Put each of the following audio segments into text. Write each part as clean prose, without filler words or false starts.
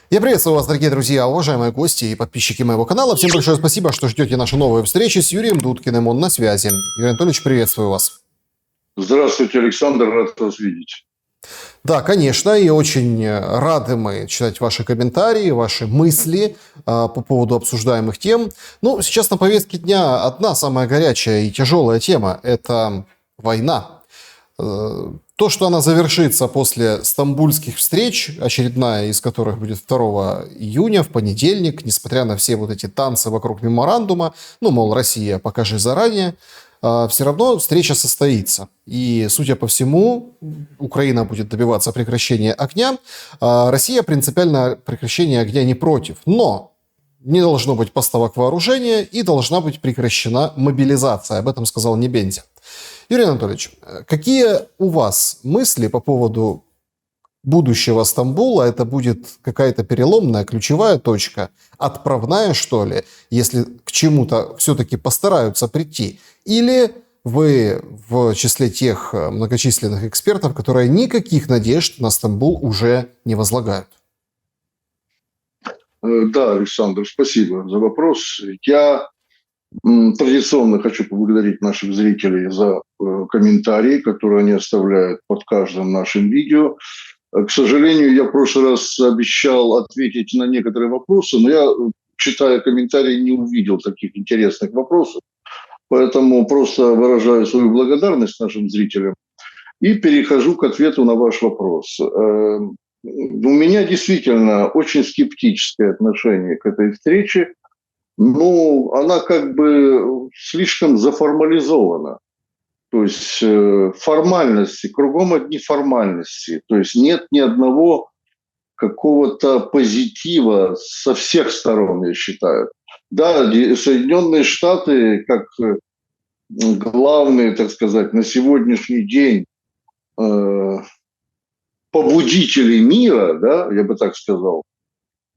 Я приветствую вас, дорогие друзья, уважаемые гости и подписчики моего канала. Всем большое спасибо, что ждете наши новые встречи с Юрием Дудкиным. Он на связи. Юрий Анатольевич, приветствую вас. Здравствуйте, Александр, рад вас видеть. Да, конечно, и очень рады мы читать ваши комментарии, ваши мысли по поводу обсуждаемых тем. Ну, сейчас на повестке дня одна самая горячая и тяжелая тема – это война. То, что она завершится после стамбульских встреч, очередная из которых будет 2 июня, в понедельник, несмотря на все вот эти танцы вокруг меморандума, ну, мол, Россия, покажи заранее, все равно встреча состоится. И, судя по всему, Украина будет добиваться прекращения огня, а Россия принципиально прекращения огня не против. Но не должно быть поставок вооружения и должна быть прекращена мобилизация. Об этом сказал Небензя. Юрий Анатольевич, какие у вас мысли по поводу будущего Стамбула? Это будет какая-то переломная, ключевая точка, отправная, что ли, если к чему-то все-таки постараются прийти? Или вы в числе тех многочисленных экспертов, которые никаких надежд на Стамбул уже не возлагают? Да, Александр, спасибо за вопрос. Я традиционно хочу поблагодарить наших зрителей за комментарии, которые они оставляют под каждым нашим видео. К сожалению, я в прошлый раз обещал ответить на некоторые вопросы, но я, читая комментарии, не увидел таких интересных вопросов. Поэтому просто выражаю свою благодарность нашим зрителям и перехожу к ответу на ваш вопрос. У меня действительно очень скептическое отношение к этой встрече. Ну, она как бы слишком заформализована. То есть формальности, кругом одни формальности. То есть нет ни одного какого-то позитива со всех сторон, я считаю. Да, Соединенные Штаты, как главные, так сказать, на сегодняшний день побудители мира, да, я бы так сказал,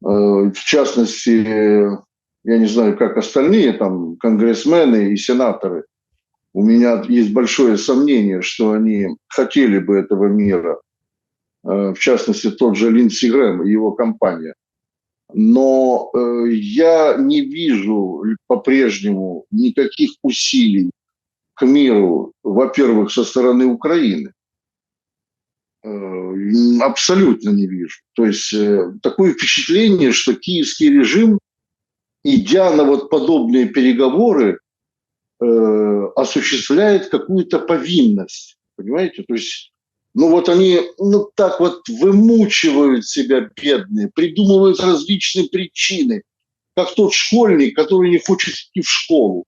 в частности, я не знаю, как остальные там конгрессмены и сенаторы, у меня есть большое сомнение, что они хотели бы этого мира, в частности, тот же Линдси Грэм и его компания. Но я не вижу по-прежнему никаких усилий к миру, во-первых, со стороны Украины. Абсолютно не вижу. То есть такое впечатление, что киевский режим, идя на вот подобные переговоры, осуществляет какую-то повинность. Понимаете? То есть, ну вот они так вот вымучивают себя, бедные, придумывают различные причины. Как тот школьник, который не хочет идти в школу.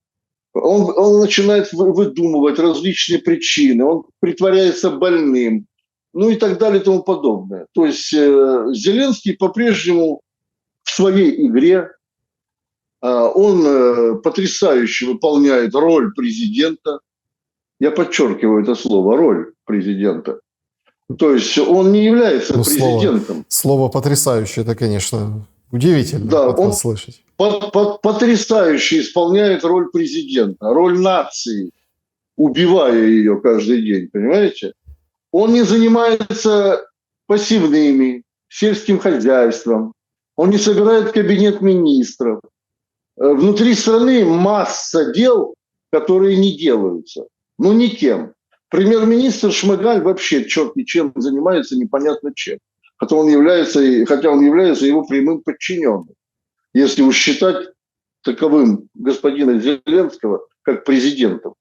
Он начинает выдумывать различные причины, он притворяется больным, ну и так далее и тому подобное. То есть Зеленский по-прежнему в своей игре, он потрясающе выполняет роль президента. Я подчеркиваю это слово, роль президента. То есть он не является президентом. Слово потрясающе, это, конечно, удивительно. Да, он слышать. потрясающе исполняет роль президента, роль нации, убивая ее каждый день, понимаете? Он не занимается пассивными, сельским хозяйством, он не собирает кабинет министров. Внутри страны масса дел, которые не делаются. Ну, никем. Премьер-министр Шмыгаль вообще черт ничем занимается, непонятно чем. Хотя он является его прямым подчиненным. Если уж считать таковым господина Зеленского как президентом.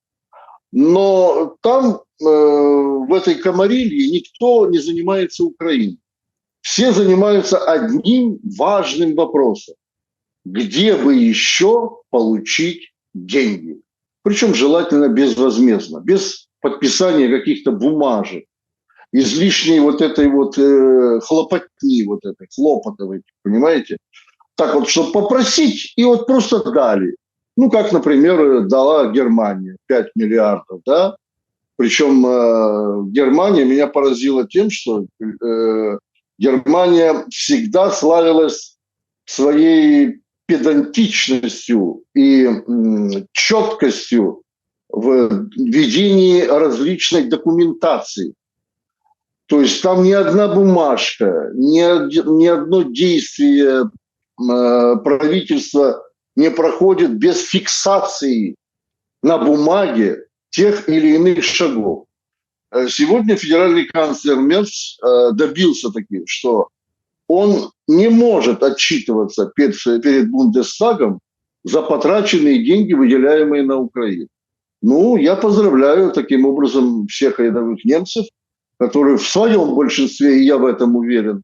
Но там, в этой комарилье, никто не занимается Украиной. Все занимаются одним важным вопросом. Где бы еще получить деньги? Причем желательно безвозмездно, без подписания каких-то бумажек, излишней вот этой вот хлопотни, вот этой хлопотовой, понимаете? Так вот, чтобы попросить, и вот просто дали. Ну, как, например, дала Германия 5 миллиардов, да? Причем Германия меня поразила тем, что Германия всегда славилась своей педантичностью и четкостью в ведении различной документации. То есть там ни одна бумажка, ни одно действие правительства не проходит без фиксации на бумаге тех или иных шагов. Сегодня федеральный канцлер Мерц добился таки, что он не может отчитываться перед Бундестагом за потраченные деньги, выделяемые на Украину. Ну, я поздравляю таким образом всех рядовых немцев, которые в своем большинстве, и я в этом уверен,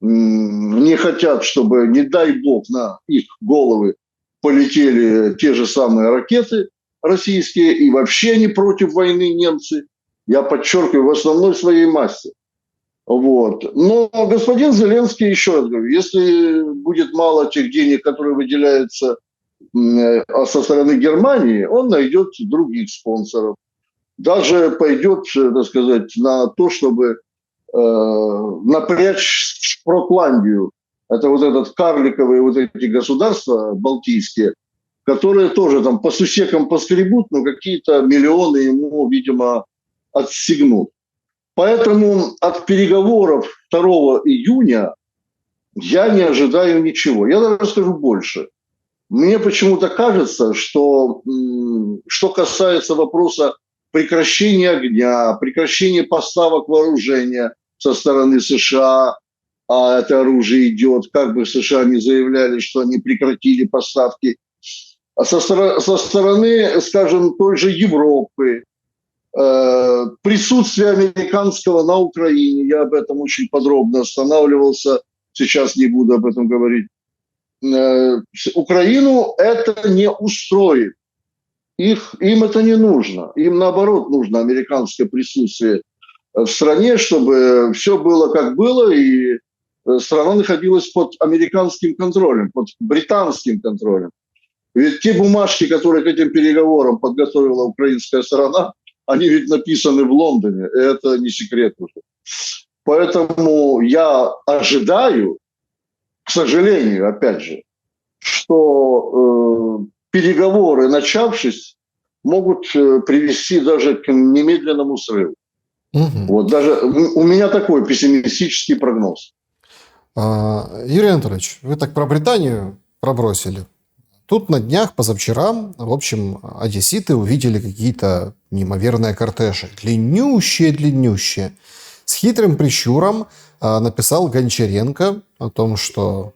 не хотят, чтобы, не дай бог, на их головы полетели те же самые ракеты российские, и вообще они против войны немцы. Я подчеркиваю, в основной своей массе. Вот. Но господин Зеленский, еще раз говорю, если будет мало тех денег, которые выделяются со стороны Германии, он найдет других спонсоров. Даже пойдет, так сказать, на то, чтобы напрячь Шпротландию. Это вот этот карликовые вот эти государства балтийские, которые тоже там по сусекам поскребут, но какие-то миллионы ему, видимо, отстегнут. Поэтому от переговоров 2 июня я не ожидаю ничего. Я даже скажу больше. Мне почему-то кажется, что касается вопроса прекращения огня, прекращения поставок вооружения со стороны США, а это оружие идет, как бы США не заявляли, что они прекратили поставки, а со стороны, скажем, той же Европы, присутствие американского на Украине, я об этом очень подробно останавливался, сейчас не буду об этом говорить, Украину это не устроит. Им это не нужно. Им, наоборот, нужно американское присутствие в стране, чтобы все было как было, и страна находилась под американским контролем, под британским контролем. Ведь те бумажки, которые к этим переговорам подготовила украинская сторона, они ведь написаны в Лондоне, и это не секрет уже. Поэтому я ожидаю, к сожалению, опять же, что переговоры, начавшись, могут привести даже к немедленному срыву. Угу. Вот даже у меня такой пессимистический прогноз. Юрий Анатольевич, вы так про Британию пробросили. Тут на днях, позавчера, в общем, одесситы увидели какие-то неимоверные кортежи. Длиннющие. С хитрым прищуром написал Гончаренко о том, что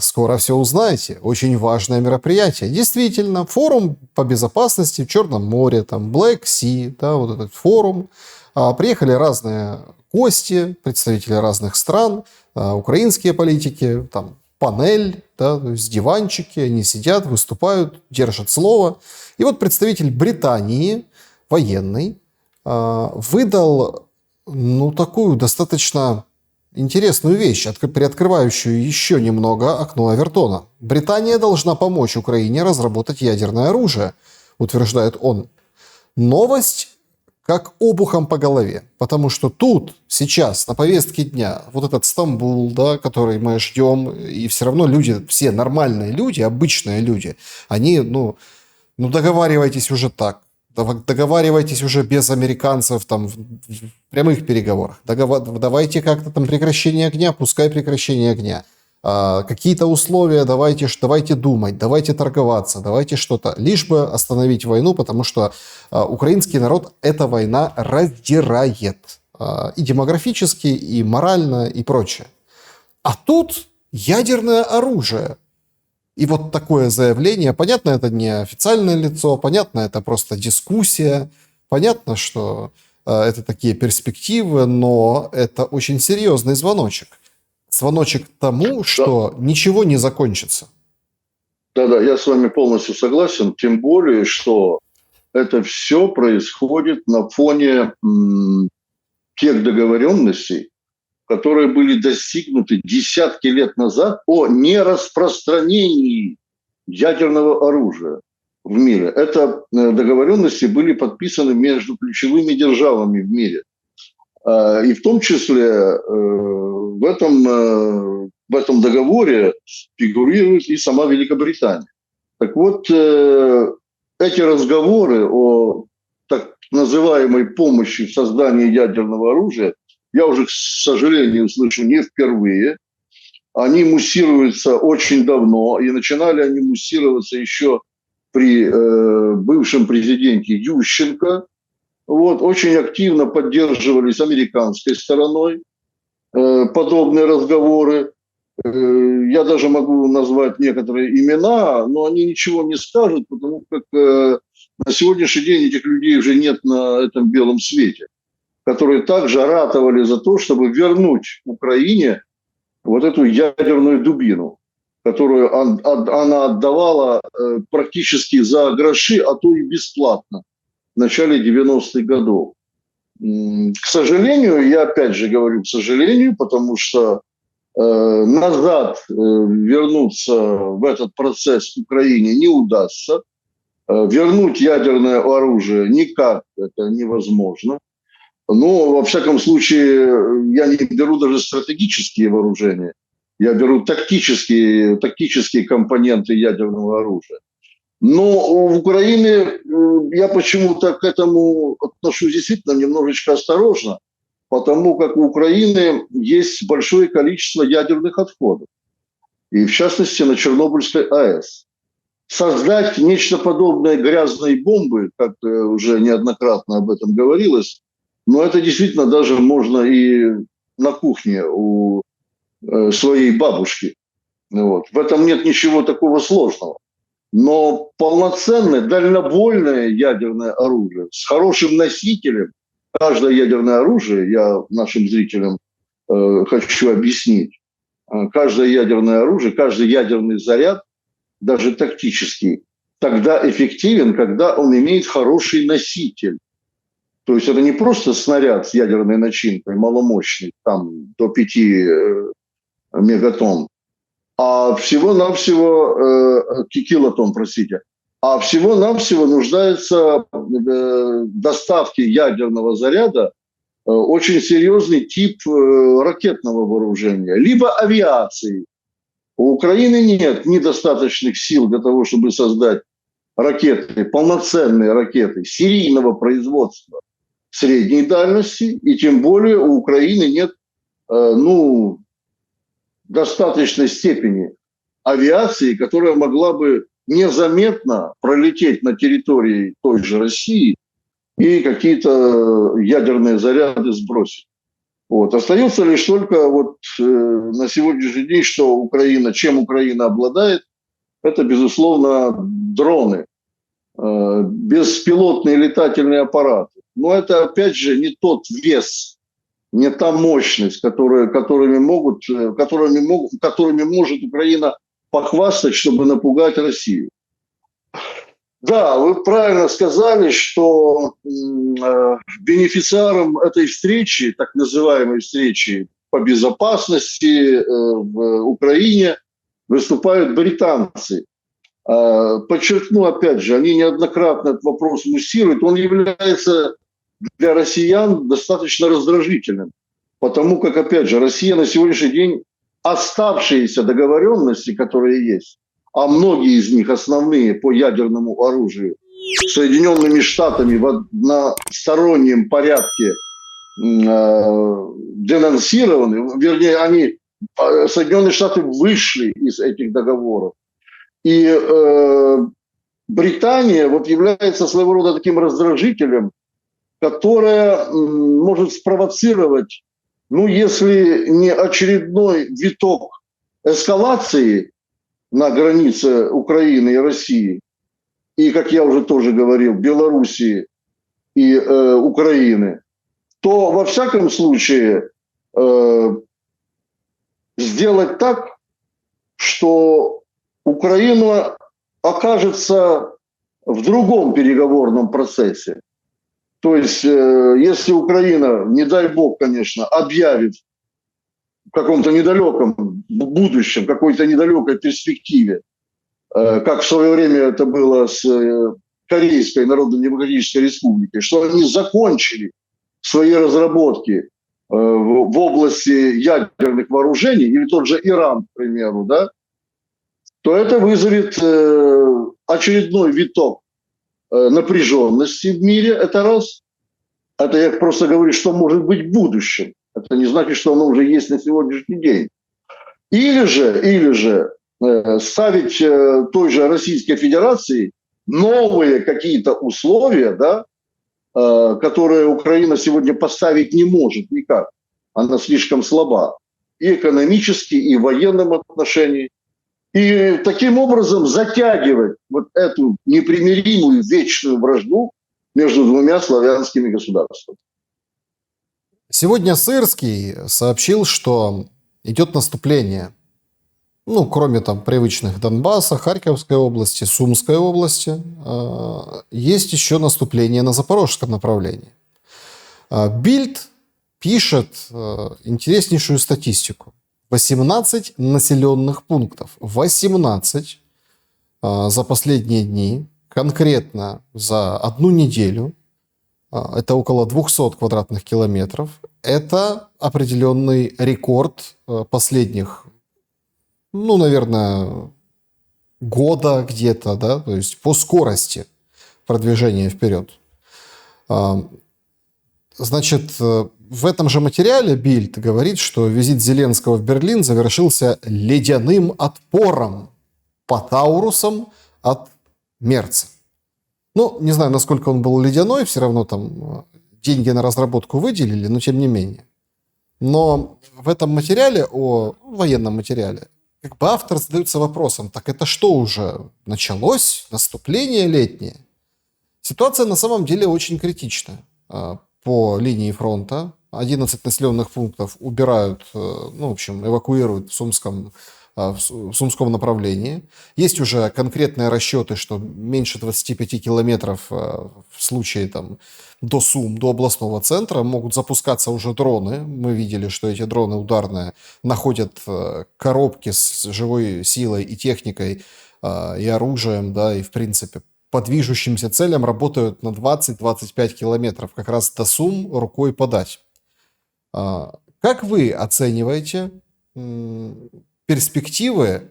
скоро все узнаете. Очень важное мероприятие. Действительно, форум по безопасности в Черном море, там Black Sea, да, вот этот форум. Приехали разные гости, представители разных стран, украинские политики, там панель, да, то есть диванчики, они сидят, выступают, держат слово. И вот представитель Британии, военный, выдал, такую достаточно интересную вещь, приоткрывающую еще немного окно Овертона. Британия должна помочь Украине разработать ядерное оружие, утверждает он. Новость как обухом по голове, потому что тут сейчас на повестке дня вот этот Стамбул, да, который мы ждем, и все равно люди, все нормальные люди, обычные люди, они, договаривайтесь уже так. Договаривайтесь уже без американцев там, в прямых переговорах. Давайте как-то там прекращение огня, пускай прекращение огня. Какие-то условия давайте думать, давайте торговаться, давайте что-то. Лишь бы остановить войну, потому что украинский народ эта война раздирает. И демографически, и морально, и прочее. А тут ядерное оружие. И вот такое заявление, понятно, это не официальное лицо, понятно, это просто дискуссия, понятно, что это такие перспективы, но это очень серьезный звоночек. Звоночек к тому, что ничего не закончится. Да, я с вами полностью согласен, тем более, что это все происходит на фоне тех договоренностей, которые были достигнуты десятки лет назад о нераспространении ядерного оружия в мире. Это договоренности были подписаны между ключевыми державами в мире. И в том числе в этом договоре фигурирует и сама Великобритания. Так вот, эти разговоры о называемой помощи в создании ядерного оружия, я уже, к сожалению, слышу не впервые. Они муссируются очень давно, и начинали они муссироваться еще при бывшем президенте Ющенко. Вот, очень активно поддерживались американской стороной подобные разговоры. Я даже могу назвать некоторые имена, но они ничего не скажут, потому как на сегодняшний день этих людей уже нет на этом белом свете, которые также ратовали за то, чтобы вернуть Украине вот эту ядерную дубину, которую она отдавала практически за гроши, а то и бесплатно в начале 90-х годов. К сожалению, я опять же говорю к сожалению, потому что назад вернуться в этот процесс Украине не удастся. Вернуть ядерное оружие никак это невозможно. Но, во всяком случае, я не беру даже стратегические вооружения. Я беру тактические компоненты ядерного оружия. Но в Украине я почему-то к этому отношусь действительно немножечко осторожно, потому как у Украины есть большое количество ядерных отходов. И в частности на Чернобыльской АЭС. Создать нечто подобное грязной бомбы, как уже неоднократно об этом говорилось, но это действительно даже можно и на кухне у своей бабушки. Вот. В этом нет ничего такого сложного. Но полноценное, дальнобойное ядерное оружие с хорошим носителем, каждое ядерное оружие, я нашим зрителям хочу объяснить, каждое ядерное оружие, каждый ядерный заряд, даже тактический, тогда эффективен, когда он имеет хороший носитель. То есть это не просто снаряд с ядерной начинкой, маломощный, там до 5 мегатонн, а всего-навсего, килотонн, простите, а всего-навсего нуждается в доставке ядерного заряда очень серьезный тип ракетного вооружения, либо авиации. У Украины нет недостаточных сил для того, чтобы создать ракеты, полноценные ракеты серийного производства средней дальности, и тем более у Украины нет достаточной степени авиации, которая могла бы незаметно пролететь на территории той же России и какие-то ядерные заряды сбросить. Вот. Остается лишь только на сегодняшний день, чем Украина обладает, это, безусловно, дроны, беспилотные летательные аппараты. Но это, опять же, не тот вес, не та мощность, которыми может Украина похвастать, чтобы напугать Россию. Да, вы правильно сказали, что бенефициаром этой встречи, так называемой встречи по безопасности в Украине, выступают британцы. Подчеркну, опять же, они неоднократно этот вопрос муссируют. Он является для россиян достаточно раздражительным, потому как, опять же, Россия на сегодняшний день оставшиеся договоренности, которые есть, а многие из них основные по ядерному оружию, Соединенными Штатами в одностороннем порядке денонсированы, вернее, Соединенные Штаты вышли из этих договоров. И Британия является своего рода таким раздражителем, которая может спровоцировать, если не очередной виток эскалации на границе Украины и России, и, как я уже тоже говорил, Белоруссии и Украины, то во всяком случае сделать так, что Украина окажется в другом переговорном процессе. То есть, если Украина, не дай бог, конечно, объявит в каком-то недалеком будущем, какой-то недалекой перспективе, как в свое время это было с Корейской Народно-Демократической Республикой, что они закончили свои разработки в области ядерных вооружений, или тот же Иран, к примеру, да, то это вызовет очередной виток напряженности в мире, это раз. Это я просто говорю, что может быть в будущем. Это не значит, что оно уже есть на сегодняшний день. Или же ставить той же Российской Федерации новые какие-то условия, да, которые Украина сегодня поставить не может никак. Она слишком слаба и экономически, и в военном отношении. И таким образом затягивать вот эту непримиримую вечную вражду между двумя славянскими государствами. Сегодня Сырский сообщил, что идет наступление. Ну, кроме там привычных Донбасса, Харьковской области, Сумской области, есть еще наступление на запорожском направлении. Бильд пишет интереснейшую статистику. 18 населенных пунктов. 18 за последние дни, конкретно за одну неделю. Это около 200 квадратных километров. Это определенный рекорд последних, ну, наверное, года где-то, да, то есть по скорости продвижения вперед. Значит, в этом же материале Бильд говорит, что визит Зеленского в Берлин завершился ледяным отпором по Таурусам от Мерца. Ну, не знаю, насколько он был ледяной, все равно там деньги на разработку выделили, но тем не менее. Но в этом материале, военном материале, как бы автор задается вопросом, так это что уже началось? Наступление летнее? Ситуация на самом деле очень критична по линии фронта. 11 населенных пунктов убирают, ну, в общем, эвакуируют в Сумском направлении. Есть уже конкретные расчеты, что меньше 25 километров в случае там, до Сум, до областного центра могут запускаться уже дроны. Мы видели, что эти дроны ударные находят коробки с живой силой и техникой, и оружием, да, и в принципе по движущимся целям работают на 20-25 километров. Как раз до Сум рукой подать. Как вы оцениваете перспективы,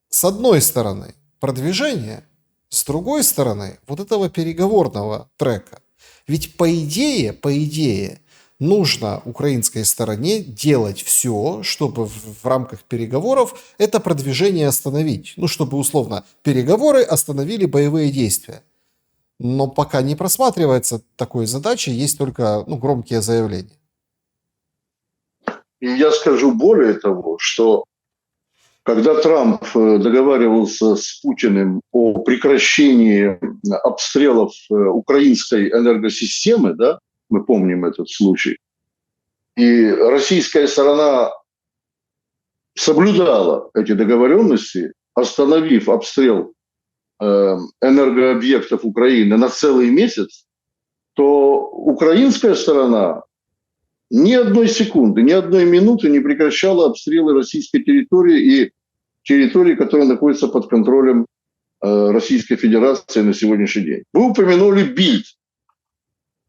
с одной стороны, продвижения, с другой стороны, вот этого переговорного трека? Ведь по идее, нужно украинской стороне делать все, чтобы в рамках переговоров это продвижение остановить. Ну, чтобы, условно, переговоры остановили боевые действия. Но пока не просматривается такой задачи, есть только громкие заявления. И я скажу более того, что когда Трамп договаривался с Путиным о прекращении обстрелов украинской энергосистемы, да, мы помним этот случай, и российская сторона соблюдала эти договоренности, остановив обстрел энергообъектов Украины на целый месяц, то украинская сторона ни одной секунды, ни одной минуты не прекращала обстрелы российской территории и территории, которые находятся под контролем Российской Федерации на сегодняшний день. Вы упомянули Бильд.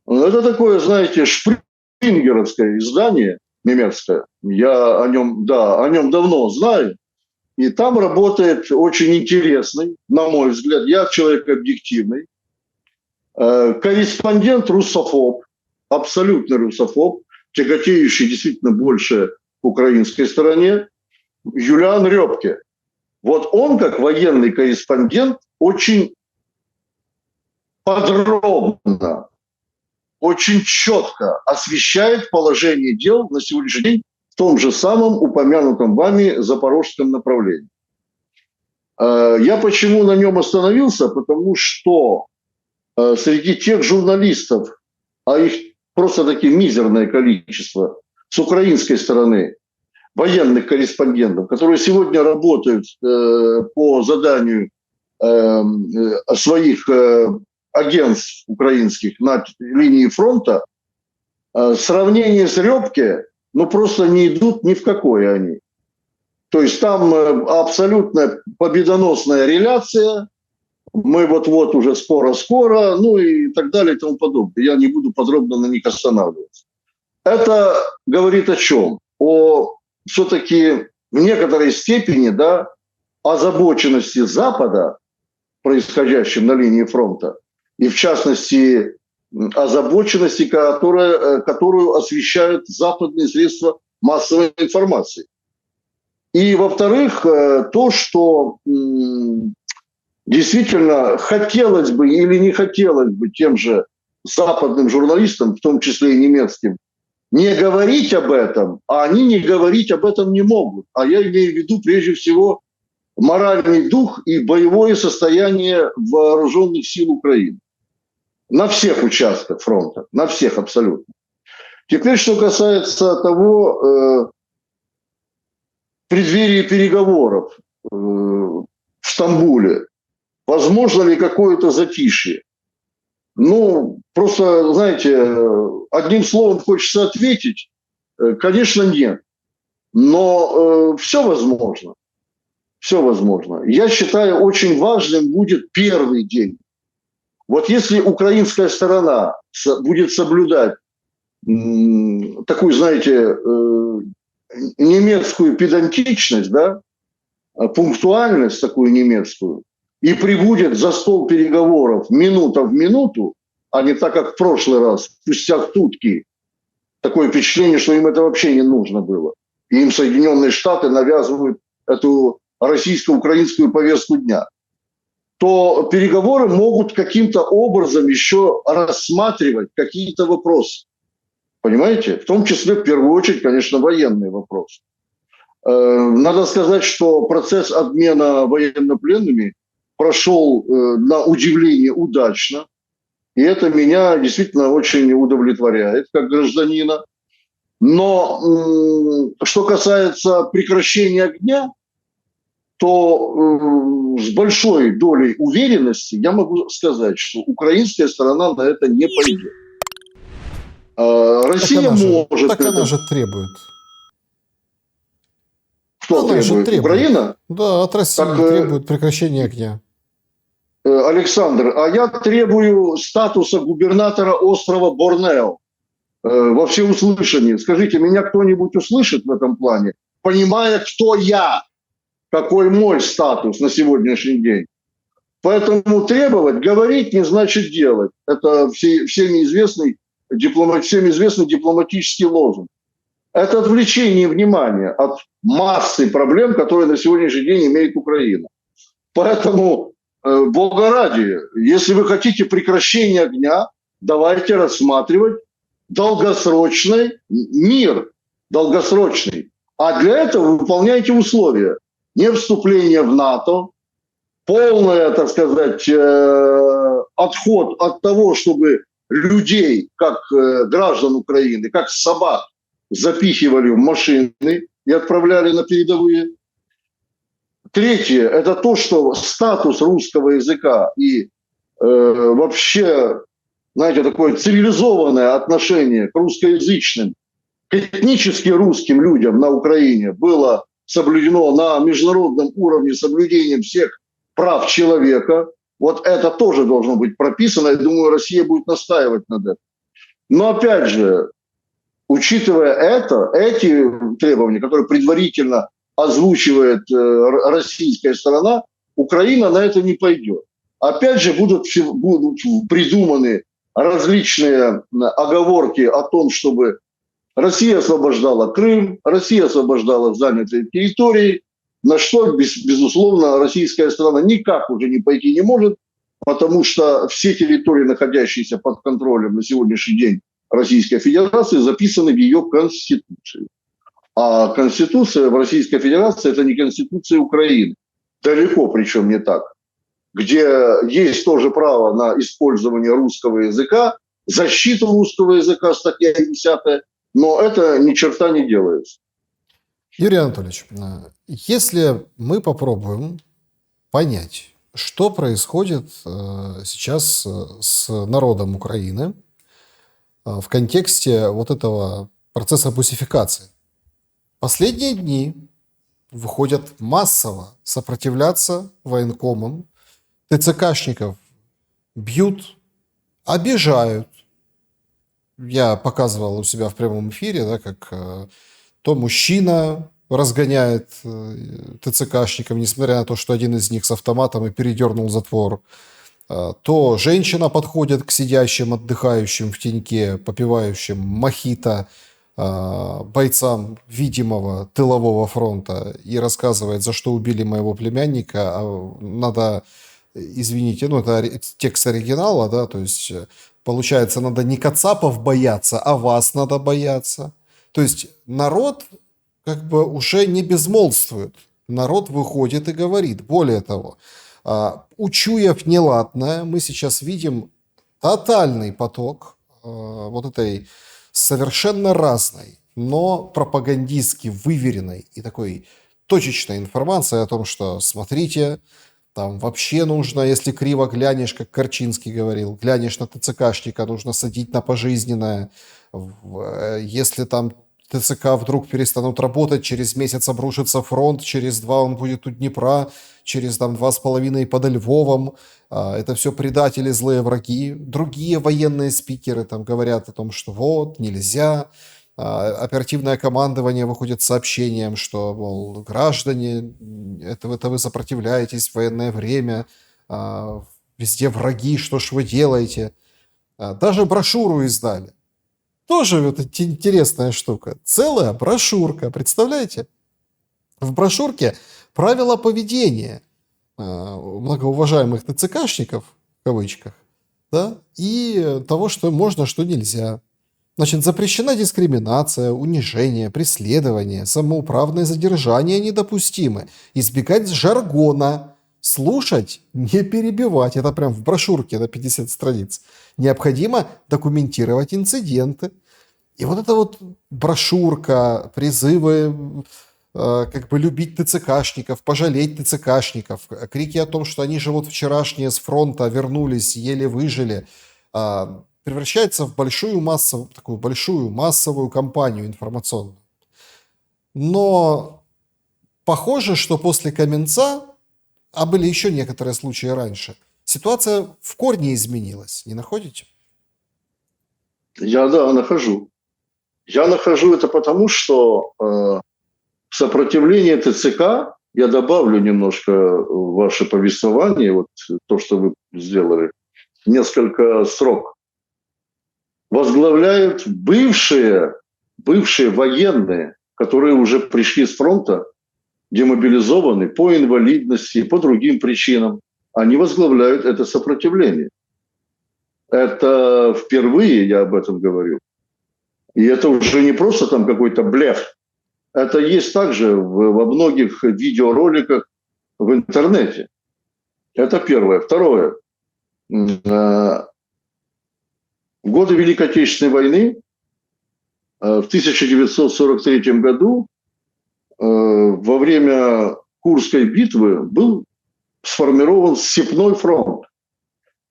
Это такое, знаете, шпрингеровское издание немецкое. Я о нем давно знаю. И там работает очень интересный, на мой взгляд, я человек объективный, корреспондент русофоб, абсолютно русофоб, тяготеющий действительно больше к украинской стороне, Юлиан Рёбке. Вот он, как военный корреспондент, очень подробно, очень четко освещает положение дел на сегодняшний день в том же самом упомянутом вами запорожском направлении. Я почему на нем остановился? Потому что среди тех журналистов, а их просто-таки мизерное количество с украинской стороны, военных корреспондентов, которые сегодня работают по заданию своих агентств украинских на линии фронта, сравнение с Рёбке, просто не идут ни в какое они. То есть там абсолютно победоносная реляция, мы вот-вот уже скоро-скоро, и так далее и тому подобное. Я не буду подробно на них останавливаться. Это говорит о чем? О все-таки в некоторой степени, да, озабоченности Запада, происходящем на линии фронта, и, в частности, озабоченности, которую освещают западные средства массовой информации. И, во-вторых, то, что действительно хотелось бы или не хотелось бы тем же западным журналистам, в том числе и немецким, не говорить об этом, а они не говорить об этом не могут. А я имею в виду прежде всего моральный дух и боевое состояние вооруженных сил Украины. На всех участках фронта, на всех абсолютно. Теперь, что касается того, преддверии переговоров в Стамбуле, возможно ли какое-то затишье? Ну, просто, знаете, одним словом хочется ответить, конечно, нет. Но все возможно. Все возможно. Я считаю, очень важным будет первый день. Вот если украинская сторона будет соблюдать такую, знаете, немецкую педантичность, да, пунктуальность такую немецкую, и прибудет за стол переговоров минута в минуту, а не так, как в прошлый раз, спустя сутки, такое впечатление, что им это вообще не нужно было. И им Соединенные Штаты навязывают эту российско-украинскую повестку дня, то переговоры могут каким-то образом еще рассматривать какие-то вопросы. Понимаете? В том числе, в первую очередь, конечно, военные вопросы. Надо сказать, что процесс обмена военнопленными прошел на удивление удачно. И это меня действительно очень удовлетворяет как гражданина. Но что касается прекращения огня, то с большой долей уверенности я могу сказать, что украинская сторона на это не пойдет. Россия может... Так она же требует. Кто требует? Украина? Да, от России требует прекращения огня. Александр, а я требую статуса губернатора острова Борнео во всеуслышание. Скажите, меня кто-нибудь услышит в этом плане, понимая, кто я, какой мой статус на сегодняшний день? Поэтому требовать, говорить не значит делать. Это всем известный дипломатический лозунг. Это отвлечение внимания от массы проблем, которые на сегодняшний день имеет Украина. Поэтому, Бога ради, если вы хотите прекращения огня, давайте рассматривать долгосрочный мир, долгосрочный. А для этого выполняйте условия. Не вступление в НАТО, полный, так сказать, отход от того, чтобы людей, как граждан Украины, как собак, запихивали в машины и отправляли на передовые. Третье – это то, что статус русского языка и вообще, знаете, такое цивилизованное отношение к русскоязычным, к этнически русским людям на Украине было соблюдено на международном уровне соблюдением всех прав человека. Вот это тоже должно быть прописано. Я думаю, Россия будет настаивать над этим. Но опять же, учитывая эти требования, которые предварительно озвучивает российская сторона, Украина на это не пойдет. Опять же, будут придуманы различные оговорки о том, чтобы Россия освобождала Крым, Россия освобождала занятые территории, на что, безусловно, российская сторона никак уже не пойти не может, потому что все территории, находящиеся под контролем на сегодняшний день Российской Федерации, записаны в ее Конституции. А Конституция в Российской Федерации – это не Конституция Украины. Далеко причем не так. Где есть тоже право на использование русского языка, защиту русского языка, статья 10, но это ни черта не делается. Юрий Анатольевич, если мы попробуем понять, что происходит сейчас с народом Украины в контексте вот этого процесса русификации. Последние дни выходят массово сопротивляться военкомам, ТЦКшников бьют, обижают. Я показывал у себя в прямом эфире, да, как то мужчина разгоняет ТЦКшников, несмотря на то, что один из них с автоматом и передернул затвор. То женщина подходит к сидящим, отдыхающим в теньке, попивающим мохито бойцам видимого тылового фронта и рассказывает, за что убили моего племянника. Надо, извините, ну это текст оригинала, да, то есть получается, надо не кацапов бояться, а вас надо бояться. То есть народ как бы уже не безмолвствует. Народ выходит и говорит. Более того, учуяв неладное, мы сейчас видим тотальный поток вот этой совершенно разной, но пропагандистски выверенной и такой точечной информации о том, что смотрите, там вообще нужно, если криво глянешь, как Корчинский говорил, глянешь на ТЦКшника, нужно садить на пожизненное. Если там ТЦК вдруг перестанут работать, через месяц обрушится фронт, через 2 он будет у Днепра, через там 2,5 под Львовом. Это все предатели, злые враги. Другие военные спикеры там говорят о том, что вот, нельзя. Оперативное командование выходит с сообщением, что, мол, граждане, это вы сопротивляетесь в военное время, везде враги, что ж вы делаете. Даже брошюру издали. Тоже вот интересная штука. Целая брошюрка, представляете? В брошюрке правила поведения многоуважаемых ТЦКшников, в кавычках, да, и того, что можно, что нельзя. Значит, запрещена дискриминация, унижение, преследование, самоуправное задержание недопустимы. Избегать жаргона, слушать, не перебивать. Это прям в брошюрке на 50 страниц. Необходимо документировать инциденты. И вот эта вот брошюрка, призывы как бы любить ТЦКшников, пожалеть ТЦКшников, крики о том, что они же вот вчерашние с фронта вернулись, еле выжили, превращается в такую большую массовую кампанию информационную. Но похоже, что после Каменца, а были еще некоторые случаи раньше, ситуация в корне изменилась. Не находите? Я, да, нахожу. Я нахожу это потому, что сопротивление ТЦК, я добавлю немножко в ваше повествование, вот то, что вы сделали, несколько строк, возглавляют бывшие военные, которые уже пришли с фронта, демобилизованы по инвалидности, по другим причинам. Они возглавляют это сопротивление. Это впервые я об этом говорю. И это уже не просто там какой-то блеф. Это есть также во многих видеороликах в интернете. Это первое. Второе. В годы Великой Отечественной войны, в 1943 году, во время Курской битвы, был сформирован Степной фронт.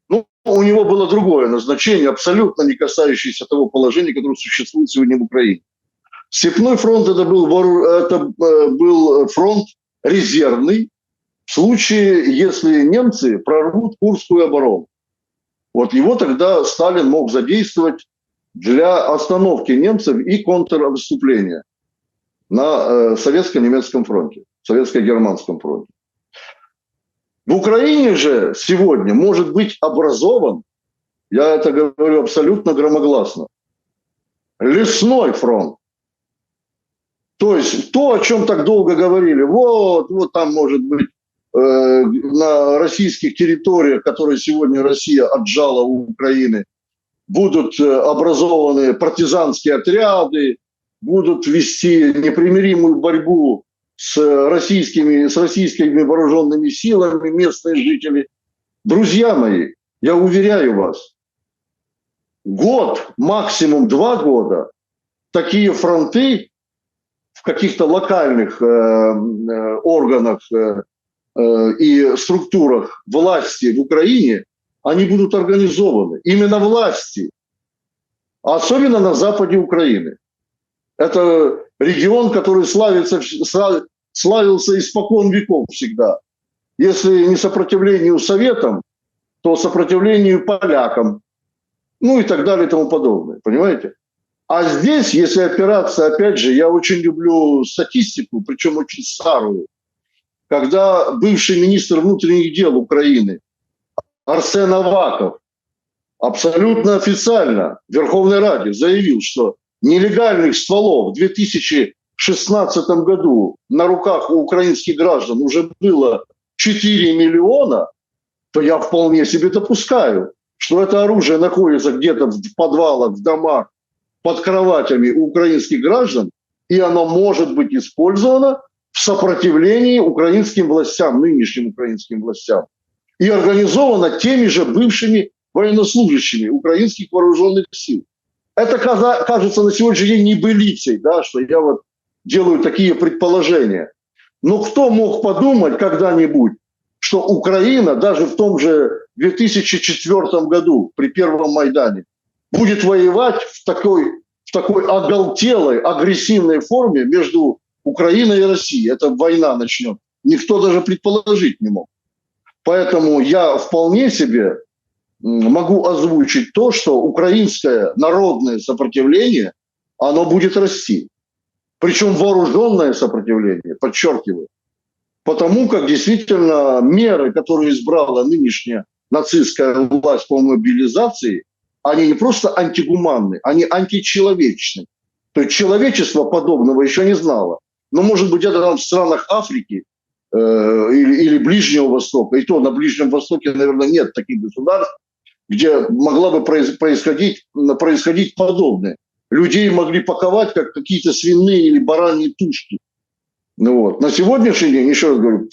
Ну, у него было другое назначение, абсолютно не касающееся того положения, которое существует сегодня в Украине. Степной фронт это был фронт резервный в случае, если немцы прорвут Курскую оборону. Вот его тогда Сталин мог задействовать для остановки немцев и контрнаступления на советско-немецком фронте, советско-германском фронте. В Украине же сегодня может быть образован, я это говорю абсолютно громогласно, лесной фронт. То есть то, о чем так долго говорили, вот там может быть на российских территориях, которые сегодня Россия отжала у Украины, будут образованы партизанские отряды, будут вести непримиримую борьбу с российскими вооруженными силами местные жители. Друзья мои, я уверяю вас, год, максимум 2 года, такие фронты в каких-то локальных органах и структурах власти в Украине, они будут организованы. Именно власти. Особенно на западе Украины. Это регион, который славился испокон веков всегда. Если не сопротивлению Советам, то сопротивлению полякам. Ну и так далее и тому подобное. Понимаете? А здесь, если опираться, опять же, я очень люблю статистику, причем очень старую, когда бывший министр внутренних дел Украины Арсен Аваков абсолютно официально в Верховной Раде заявил, что нелегальных стволов в 2016 году на руках у украинских граждан уже было 4 миллиона, то я вполне себе допускаю, что это оружие находится где-то в подвалах, в домах, под кроватями у украинских граждан, и оно может быть использовано в сопротивлении украинским властям, нынешним украинским властям, и организовано теми же бывшими военнослужащими украинских вооруженных сил. Это кажется на сегодняшний день небылицей, да, что я вот делаю такие предположения. Но кто мог подумать когда-нибудь, что Украина даже в том же 2004 году при Первом Майдане будет воевать в такой оголтелой, агрессивной форме между Украиной и Россией. Это война начнет. Никто даже предположить не мог. Поэтому я вполне себе могу озвучить то, что украинское народное сопротивление, оно будет расти. Причем вооруженное сопротивление, подчеркиваю. Потому как действительно меры, которые избрала нынешняя нацистская власть по мобилизации, они не просто антигуманны, они античеловечны. То есть человечество подобного еще не знало. Но, может быть, это там в странах Африки или Ближнего Востока, и то на Ближнем Востоке, наверное, нет таких государств, где могла бы происходить подобное. Людей могли паковать, как какие-то свиные или бараньи тушки. Ну вот. На сегодняшний день, еще раз говорю,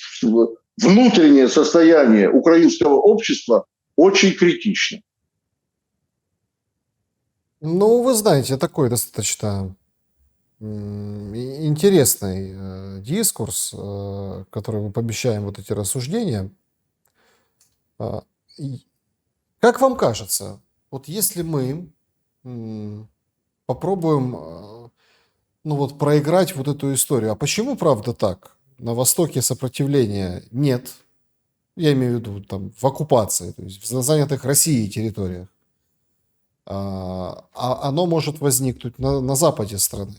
внутреннее состояние украинского общества очень критично. Ну, вы знаете, такой достаточно интересный дискурс, который мы помещаем вот эти рассуждения. Как вам кажется, вот если мы попробуем проиграть вот эту историю, а почему правда так? На Востоке сопротивления нет, я имею в виду там в оккупации, то есть в занятых Россией территориях, а оно может возникнуть на западе страны.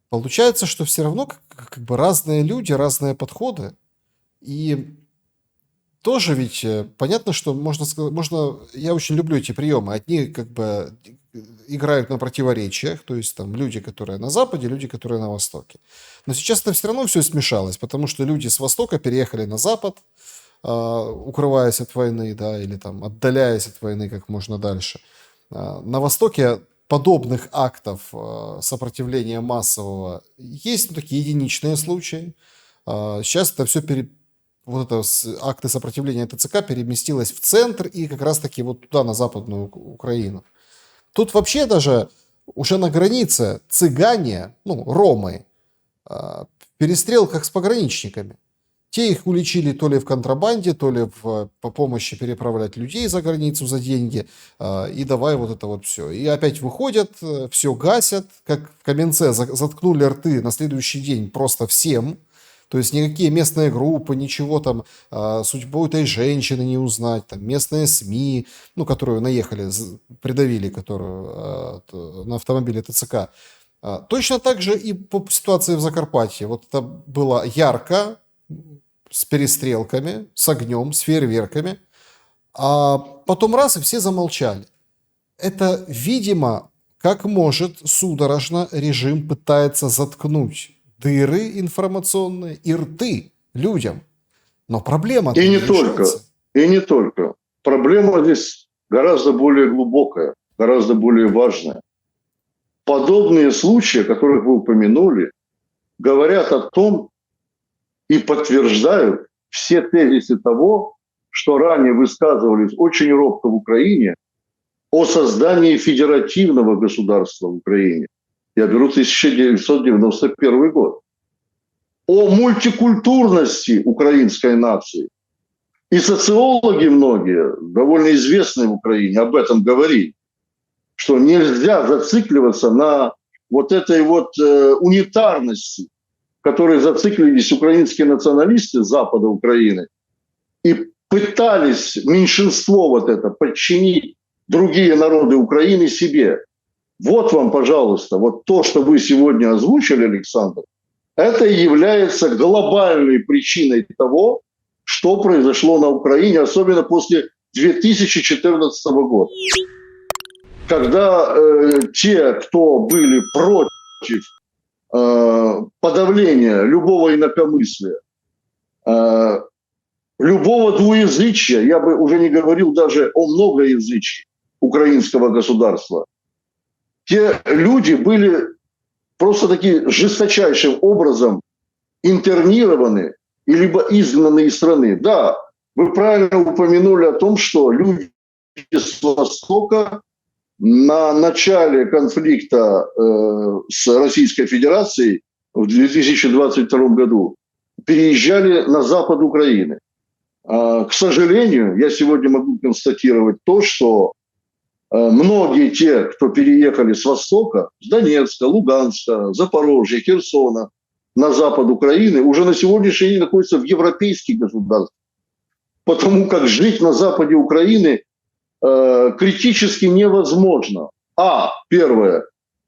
Получается, что все равно как бы разные люди, разные подходы. И тоже ведь понятно, что я очень люблю эти приемы. Одни как бы играют на противоречиях, то есть там люди, которые на Западе, люди, которые на Востоке. Но сейчас это все равно все смешалось, потому что люди с Востока переехали на Запад, укрываясь от войны, да, или там отдаляясь от войны как можно дальше. На Востоке подобных актов сопротивления массового есть такие единичные случаи. Сейчас это все акты сопротивления ТЦК переместилось в центр и как раз-таки вот туда, на Западную Украину. Тут вообще даже уже на границе цыгане, ромы, в перестрелках с пограничниками. Те их уличили то ли в контрабанде, то ли по помощи переправлять людей за границу за деньги. И давай вот это вот все. И опять выходят, все гасят, как в Каменце заткнули рты на следующий день просто всем. То есть никакие местные группы, ничего там, судьбу этой женщины не узнать, там местные СМИ, которую наехали, придавили, которую на автомобиле ТЦК. Точно так же и по ситуации в Закарпатье. Вот это было ярко, с перестрелками, с огнем, с фейерверками, а потом раз и все замолчали. Это, видимо, как может судорожно режим пытается заткнуть дыры информационные и рты людям. Но проблема и не только. Проблема здесь гораздо более глубокая, гораздо более важная. Подобные случаи, о которых вы упомянули, говорят о том и подтверждают все тезисы того, что ранее высказывались очень робко в Украине о создании федеративного государства в Украине. Я беру 1991 год. О мультикультурности украинской нации. И социологи многие, довольно известные в Украине, об этом говорили, что нельзя зацикливаться на вот этой вот унитарности, в которой зациклились украинские националисты с запада Украины и пытались меньшинство вот это подчинить другие народы Украины себе. Вот вам, пожалуйста, вот то, что вы сегодня озвучили, Александр, это и является глобальной причиной того, что произошло на Украине, особенно после 2014 года, когда те, кто были против подавления любого инакомыслия, любого двуязычия, я бы уже не говорил даже о многоязычии украинского государства, те люди были просто таки жесточайшим образом интернированы и либо изгнаны из страны. Да, вы правильно упомянули о том, что люди с Востока на начале конфликта с Российской Федерацией в 2022 году переезжали на запад Украины. К сожалению, я сегодня могу констатировать то, что многие те, кто переехали с Востока, с Донецка, Луганска, Запорожья, Херсона, на запад Украины, уже на сегодняшний день находятся в европейских государствах. Потому как жить на западе Украины критически невозможно. Первое,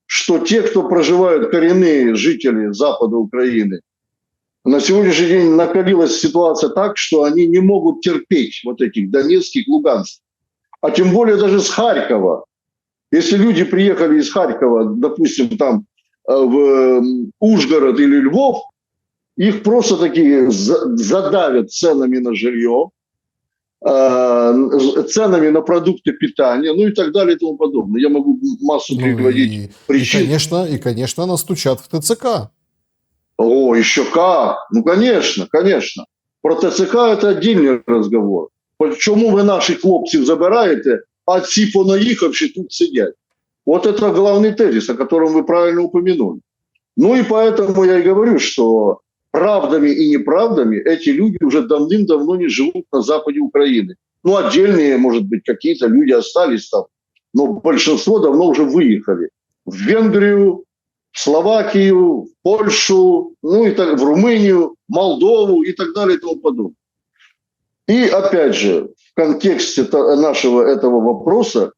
что те, кто проживают, коренные жители запада Украины, на сегодняшний день накалилась ситуация так, что они не могут терпеть вот этих донецких, луганских. А тем более даже с Харькова. Если люди приехали из Харькова, допустим, там в Ужгород или Львов, их просто таки задавят ценами на жилье, ценами на продукты питания, ну и так далее и тому подобное. Я могу массу приводить причин. И, конечно, настучат в ТЦК. О, еще как! Ну, конечно, конечно. Про ТЦК это отдельный разговор. Чому ви наших хлопців забираєте, а ці понаїхавши тут сидять? Вот это главный тезис, о котором вы правильно упомянули. Ну и поэтому я и говорю, что правдами и неправдами эти люди уже давным-давно не живут на западе Украины. Ну, отдельные, может быть, какие-то люди остались там, но большинство давно уже выехали в Венгрию, в Словакию, в Польшу, ну и так, в Румынию, Молдову и так далее и тому подобное. И опять же, в контексте нашего этого вопроса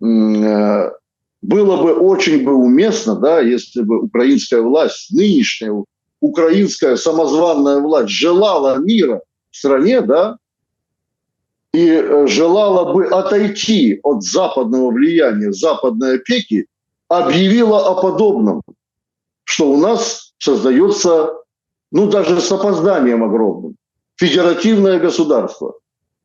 было бы очень бы уместно, да, если бы украинская власть, нынешняя украинская самозванная власть желала мира в стране, да, и желала бы отойти от западного влияния, западной опеки, объявила о подобном, что у нас создается, ну, даже с опозданием огромным, федеративное государство.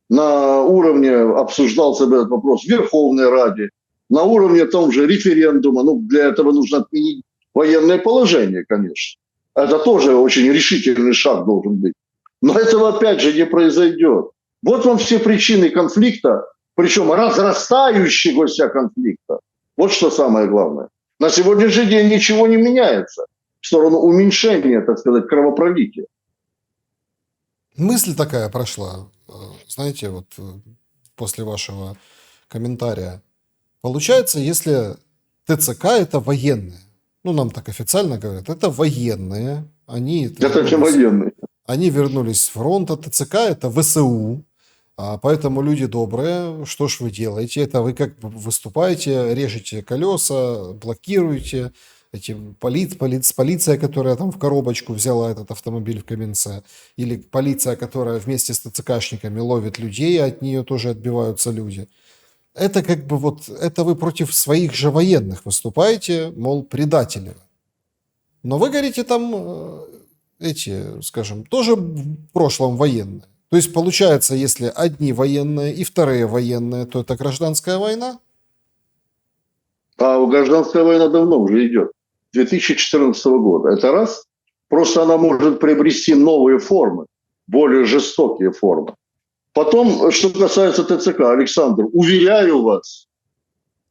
На уровне обсуждался этот вопрос в Верховной Раде, на уровне том же референдума. Ну, для этого нужно отменить военное положение, конечно. Это тоже очень решительный шаг должен быть. Но этого опять же не произойдет. Вот вам все причины конфликта, причем разрастающегося конфликта. Вот что самое главное. На сегодняшний день ничего не меняется в сторону уменьшения, так сказать, кровопролития. Мысль такая прошла, знаете, вот после вашего комментария. Получается, если ТЦК – это военные, ну, нам так официально говорят, это военные. Они вернулись с фронта. ТЦК – это ВСУ. Поэтому, люди добрые, что ж вы делаете? Это вы как бы выступаете, режете колеса, блокируете. Полиция, которая там в коробочку взяла этот автомобиль в Каменце, или полиция, которая вместе с ТЦКшниками ловит людей, а от нее тоже отбиваются люди. Это как бы вот, это вы против своих же военных выступаете, мол, предатели. Но вы говорите там эти, скажем, тоже в прошлом военные. То есть получается, если одни военные и вторые военные, то это гражданская война? А гражданская война давно уже идет. 2014 года. Это раз. Просто она может приобрести новые формы, более жестокие формы. Потом, что касается ТЦК, Александр, уверяю вас,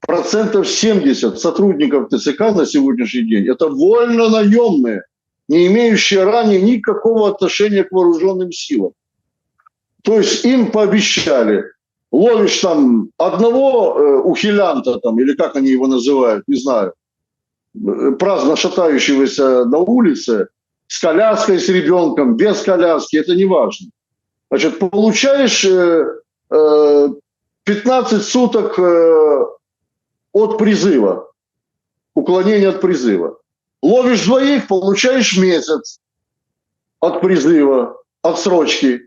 70% сотрудников ТЦК на сегодняшний день это вольно наемные, не имеющие ранее никакого отношения к вооруженным силам. То есть им пообещали, ловишь там одного ухилянта, там, или как они его называют, не знаю, праздно шатающегося на улице, с коляской, с ребенком, без коляски, это не важно. Значит, получаешь 15 суток от призыва, уклонения от призыва. Ловишь двоих, получаешь месяц от призыва, отсрочки.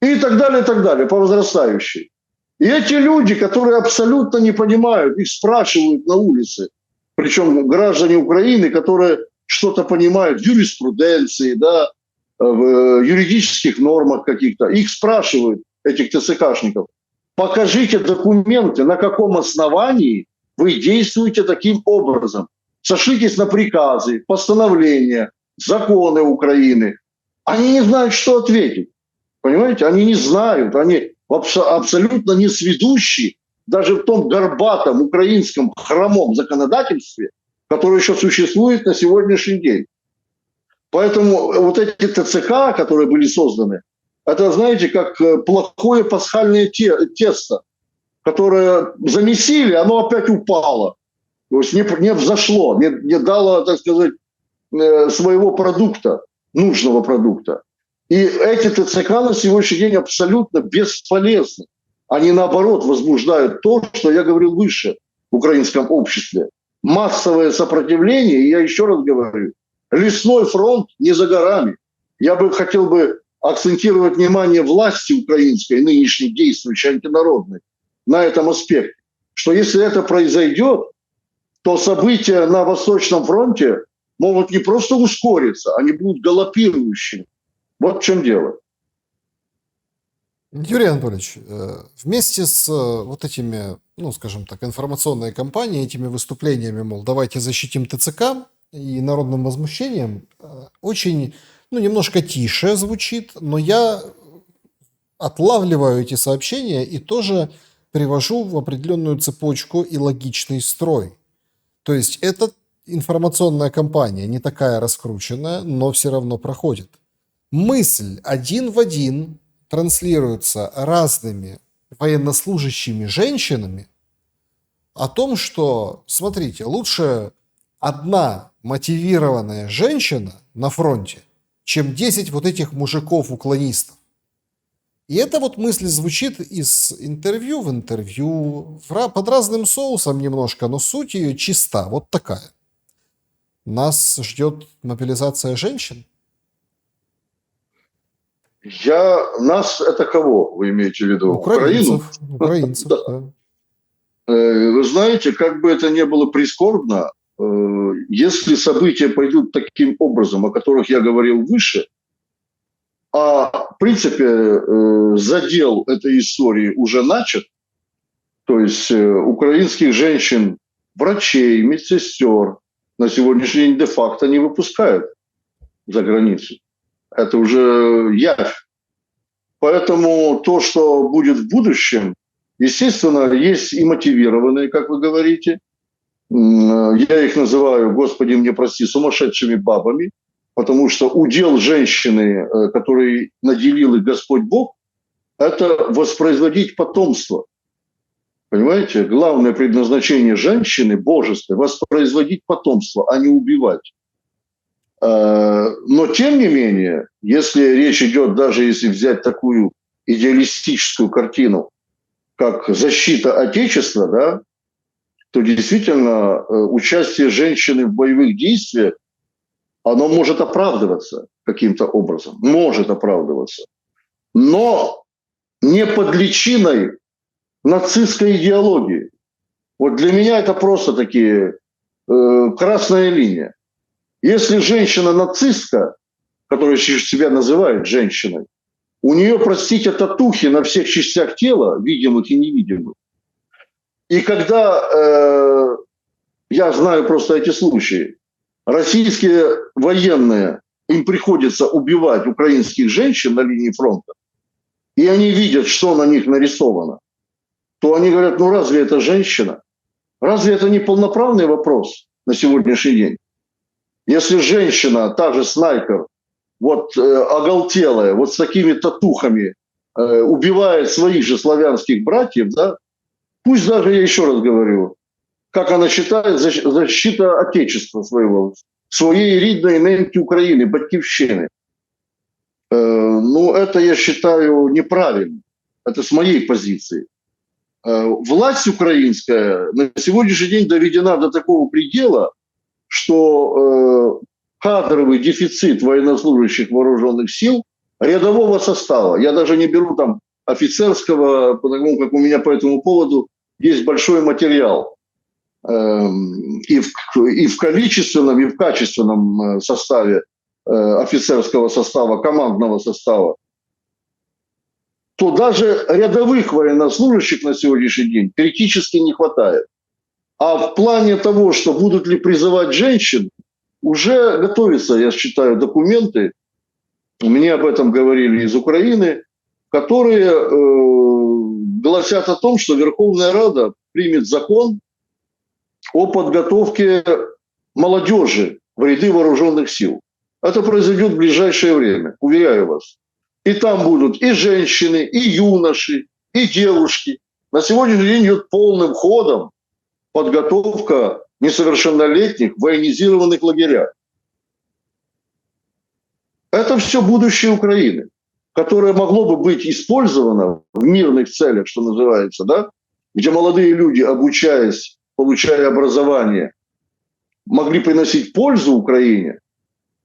И так далее, по возрастающей. И эти люди, которые абсолютно не понимают, их спрашивают на улице, причем граждане Украины, которые что-то понимают в юриспруденции, да, в юридических нормах каких-то, их спрашивают, этих ТЦКшников, покажите документы, на каком основании вы действуете таким образом. Сошлитесь на приказы, постановления, законы Украины. Они не знают, что ответить. Понимаете? Они не знают, они абсолютно не сведущие даже в том горбатом украинском хромом законодательстве, которое еще существует на сегодняшний день. Поэтому вот эти ТЦК, которые были созданы, это, знаете, как плохое пасхальное тесто, которое замесили, оно опять упало. То есть не взошло, не дало, так сказать, своего продукта, нужного продукта. И эти ТЦК на сегодняшний день абсолютно бесполезны. Они, наоборот, возбуждают то, что я говорил выше в украинском обществе. Массовое сопротивление, и я еще раз говорю, лесной фронт не за горами. Я бы хотел акцентировать внимание власти украинской, нынешней действующей, антинародной, на этом аспекте. Что если это произойдет, то события на Восточном фронте могут не просто ускориться, они будут галопирующими. Вот в чем дело. Юрий Анатольевич, вместе с вот этими, ну, скажем так, информационной кампанией, этими выступлениями, мол, давайте защитим ТЦК и народным возмущением, очень, ну, немножко тише звучит, но я отлавливаю эти сообщения и тоже привожу в определенную цепочку и логичный строй. То есть эта информационная кампания не такая раскрученная, но все равно проходит. Мысль один в один транслируется разными военнослужащими женщинами о том, что, смотрите, лучше одна мотивированная женщина на фронте, чем 10 вот этих мужиков-уклонистов. И эта вот мысль звучит из интервью в интервью, под разным соусом немножко, но суть ее чиста, вот такая. Нас ждет мобилизация женщин? Нас это кого вы имеете в виду? Украинцев. Украину? Украинцев, да. Вы знаете, как бы это ни было прискорбно, если события пойдут таким образом, о которых я говорил выше, а в принципе задел этой истории уже начат, то есть украинских женщин, врачей, медсестер на сегодняшний день де-факто не выпускают за границу. Это уже явь. Поэтому то, что будет в будущем, естественно, есть и мотивированные, как вы говорите. Я их называю, Господи, мне прости, сумасшедшими бабами, потому что удел женщины, который наделил их Господь Бог, это воспроизводить потомство. Понимаете? Главное предназначение женщины, божества, воспроизводить потомство, а не убивать. Но, тем не менее, если речь идет, даже если взять такую идеалистическую картину, как защита Отечества, да, то действительно участие женщины в боевых действиях, оно может оправдываться каким-то образом, может оправдываться, но не под личиной нацистской идеологии. Вот для меня это просто такие красная линия. Если женщина нацистка, которая себя называет женщиной, у нее, простите, татухи на всех частях тела, видимых и невидимых. И когда, я знаю просто эти случаи, российские военные, им приходится убивать украинских женщин на линии фронта, и они видят, что на них нарисовано, то они говорят, ну разве это женщина? Разве это не полноправный вопрос на сегодняшний день? Если женщина, та же снайпер, вот оголтелая, вот с такими татухами, убивает своих же славянских братьев, да, пусть даже, я еще раз говорю, как она считает, защита Отечества своего, своей рідної неньки України, батьківщини. Ну, это я считаю неправильно. Это с моей позиции. Власть украинская на сегодняшний день доведена до такого предела, что кадровый дефицит военнослужащих вооруженных сил рядового состава, я даже не беру там офицерского, потому как у меня по этому поводу есть большой материал. И в количественном, и в качественном составе офицерского состава, командного состава, то даже рядовых военнослужащих на сегодняшний день критически не хватает. А в плане того, что будут ли призывать женщин, уже готовятся, я считаю, документы, мне об этом говорили из Украины, которые гласят о том, что Верховная Рада примет закон о подготовке молодежи в ряды вооруженных сил. Это произойдет в ближайшее время, уверяю вас. И там будут и женщины, и юноши, и девушки. На сегодняшний день идет полным ходом подготовка несовершеннолетних в военизированных лагерях. Это все будущее Украины, которое могло бы быть использовано в мирных целях, что называется, да? Где молодые люди, обучаясь, получая образование, могли приносить пользу Украине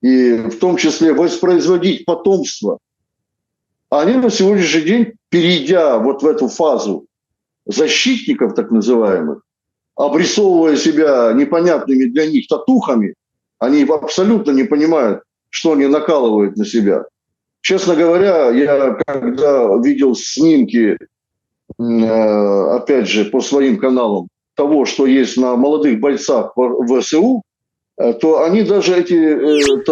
и в том числе воспроизводить потомство. А они на сегодняшний день, перейдя вот в эту фазу защитников так называемых, обрисовывая себя непонятными для них татухами, они абсолютно не понимают, что они накалывают на себя. Честно говоря, я когда видел снимки, опять же, по своим каналам, того, что есть на молодых бойцах в ВСУ, то они даже эти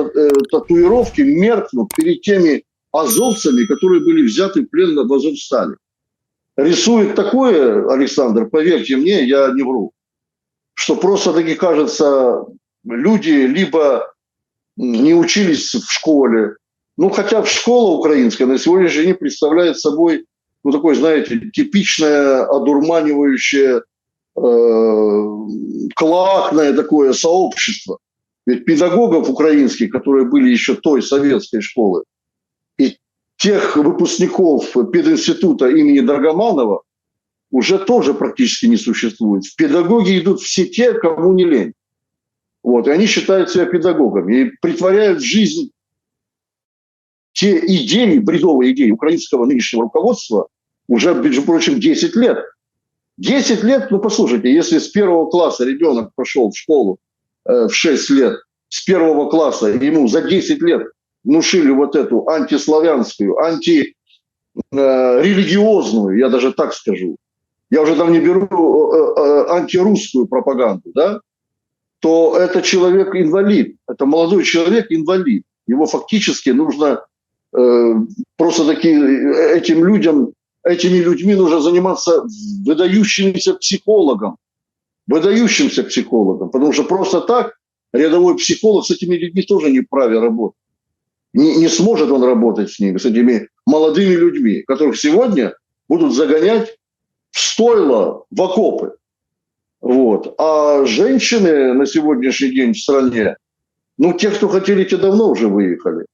татуировки меркнут перед теми азовцами, которые были взяты в плен в Азовстале. Рисует такое, Александр, поверьте мне, я не вру, что просто-таки, кажется, люди либо не учились в школе, ну, хотя школа украинская на сегодняшний день представляет собой, ну, такое, знаете, типичное, одурманивающее, клоакное такое сообщество. Ведь педагогов украинских, которые были еще той советской школы, и тех выпускников пединститута имени Драгоманова уже тоже практически не существует. В педагоги идут все те, кому не лень. Вот, и они считают себя педагогами и притворяют в жизнь те идеи, бредовые идеи украинского нынешнего руководства уже, между прочим, 10 лет. 10 лет, ну, послушайте, если с первого класса ребенок пошел в школу в 6 лет, с первого класса ему за 10 лет внушили вот эту антиславянскую, антирелигиозную, я даже так скажу, я уже там не беру антирусскую пропаганду, да, то это человек-инвалид, это молодой человек-инвалид. Его фактически нужно просто-таки этими людьми нужно заниматься выдающимся психологом, потому что просто так рядовой психолог с этими людьми тоже не вправе работать. Не сможет он работать с ними, с этими молодыми людьми, которых сегодня будут загонять в стойла, в окопы. Вот. А женщины на сегодняшний день в стране, ну, те, кто хотели, те давно уже выехали.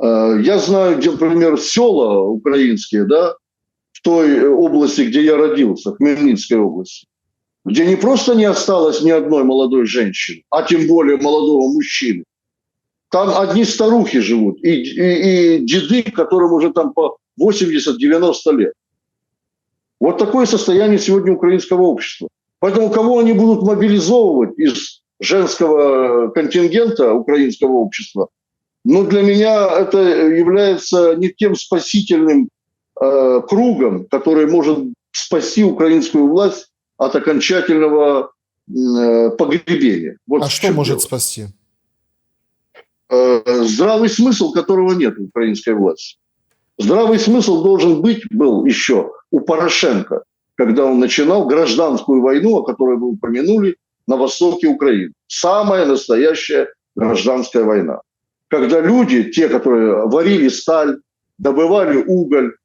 Я знаю, где, например, села украинские, да, в той области, где я родился, в Хмельницкой области, где не просто не осталось ни одной молодой женщины, а тем более молодого мужчины. Там одни старухи живут и деды, которым уже там по 80-90 лет. Вот такое состояние сегодня украинского общества. Поэтому кого они будут мобилизовывать из женского контингента украинского общества, ну, для меня это является не тем спасительным кругом, который может спасти украинскую власть от окончательного погребения. Вот А что может спасти? Здравый смысл, которого нет в украинской власти. Здравый смысл был еще у Порошенко, когда он начинал гражданскую войну, о которой вы упомянули, на востоке Украины. Самая настоящая гражданская война. Когда люди, те, которые варили сталь, добывали уголь,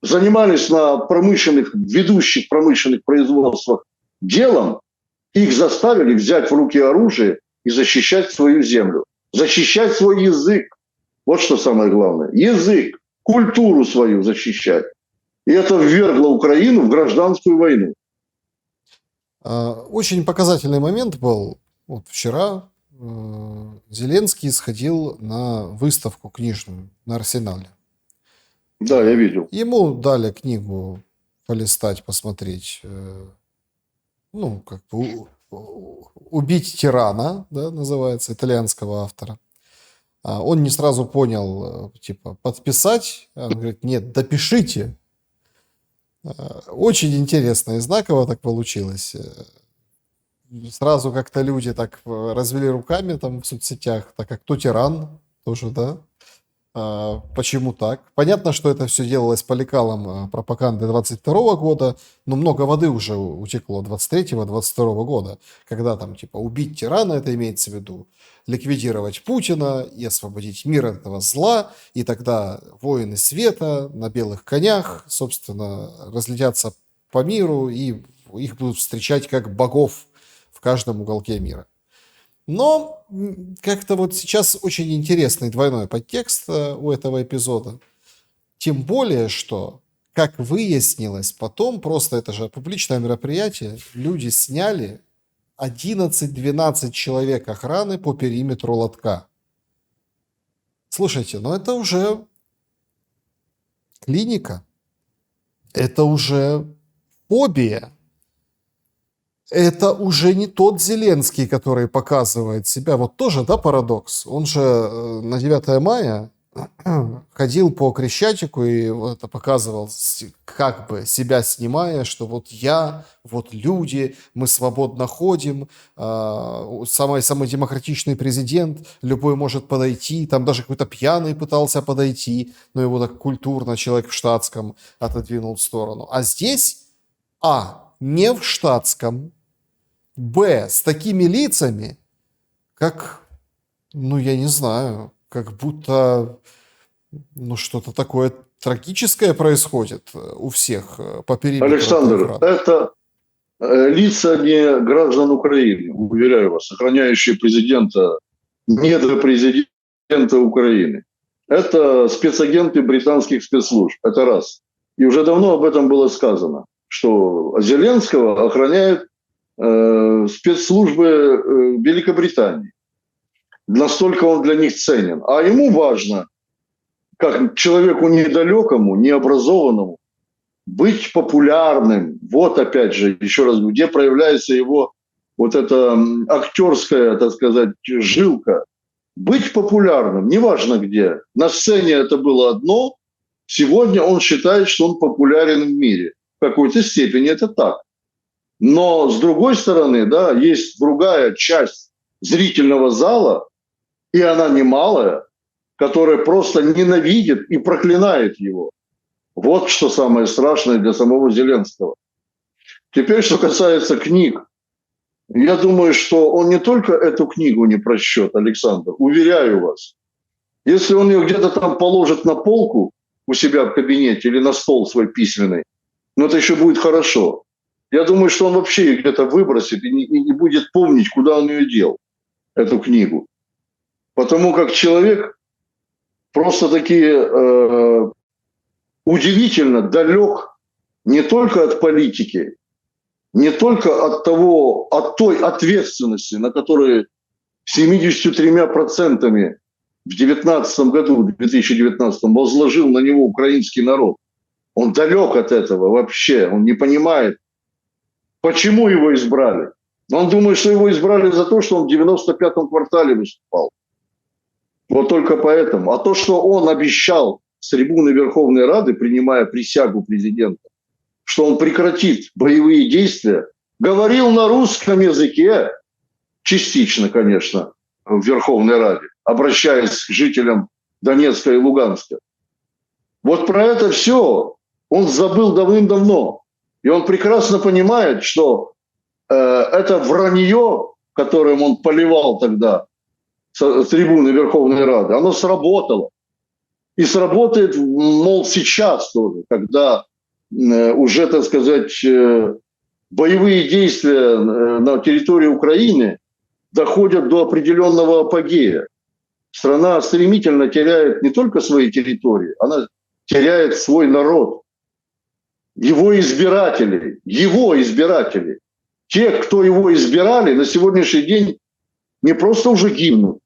занимались на ведущих промышленных производствах делом, их заставили взять в руки оружие и защищать свою землю. Защищать свой язык. Вот что самое главное. Язык, культуру свою защищать. И это ввергло Украину в гражданскую войну. Очень показательный момент был. Вот вчера Зеленский сходил на выставку книжную на Арсенале. Да, я видел. Ему дали книгу полистать, посмотреть, ну, как бы «Убить тирана», да, называется, итальянского автора. Он не сразу понял, типа, подписать. Он говорит, нет, допишите. Очень интересно и знаково так получилось. Сразу как-то люди так развели руками там в соцсетях, так как кто тиран, тоже, да. Почему так? Понятно, что это все делалось по лекалам пропаганды 22 года, но много воды уже утекло 23-22 года, когда там типа убить тирана, это имеется в виду, ликвидировать Путина и освободить мир от этого зла, и тогда воины света на белых конях, собственно, разлетятся по миру, и их будут встречать как богов в каждом уголке мира. Но как-то вот сейчас очень интересный двойной подтекст у этого эпизода. Тем более, что, как выяснилось потом, просто это же публичное мероприятие, люди сняли 11-12 человек охраны по периметру лотка. Слушайте, ну это уже клиника, это уже фобия. Это уже не тот Зеленский, который показывает себя. Вот тоже, да, парадокс. Он же на 9 мая ходил по Крещатику и вот это показывал, как бы себя снимая, что вот я, вот люди, мы свободно ходим, самый демократичный президент, любой может подойти, там даже какой-то пьяный пытался подойти, но его так культурно человек в штатском отодвинул в сторону. А здесь, не в штатском, с такими лицами, как, ну, я не знаю, как будто, ну, что-то такое трагическое происходит у всех по периметру. Александр, это лица не граждан Украины, уверяю вас, охраняющие президента, недопрезидента Украины. Это спецагенты британских спецслужб, это раз. И уже давно об этом было сказано, что Зеленского охраняют спецслужбы Великобритании. Настолько он для них ценен. А ему важно, как человеку недалекому, необразованному, быть популярным. Вот опять же, еще раз, где проявляется его вот эта актерская, так сказать, жилка. Быть популярным, неважно где. На сцене это было одно, сегодня он считает, что он популярен в мире. В какой-то степени это так. Но, с другой стороны, да, есть другая часть зрительного зала, и она немалая, которая просто ненавидит и проклинает его. Вот что самое страшное для самого Зеленского. Теперь, что касается книг. Я думаю, что он не только эту книгу не прочтет, Александр, уверяю вас. Если он ее где-то там положит на полку у себя в кабинете или на стол свой письменный, ну это еще будет хорошо. Я думаю, что он вообще ее где-то выбросит и не будет помнить, куда он ее дел, эту книгу. Потому как человек просто-таки удивительно далек не только от политики, не только от той ответственности, на которой 73% в 2019 году, в 2019 возложил на него украинский народ. Он далек от этого вообще, он не понимает, почему его избрали. Он думает, что его избрали за то, что он в 95-м квартале выступал. Вот только поэтому. А то, что он обещал с трибуны Верховной Рады, принимая присягу президента, что он прекратит боевые действия, говорил на русском языке, частично, конечно, в Верховной Раде, обращаясь к жителям Донецка и Луганска. Вот про это все он забыл давным-давно. И он прекрасно понимает, что это вранье, которым он поливал тогда с трибуны Верховной Рады, оно сработало. И сработает, мол, сейчас тоже, когда уже, так сказать, боевые действия на территории Украины доходят до определенного апогея. Страна стремительно теряет не только свои территории, она теряет свой народ. Его избиратели, те, кто его избирали, на сегодняшний день не просто уже гибнут,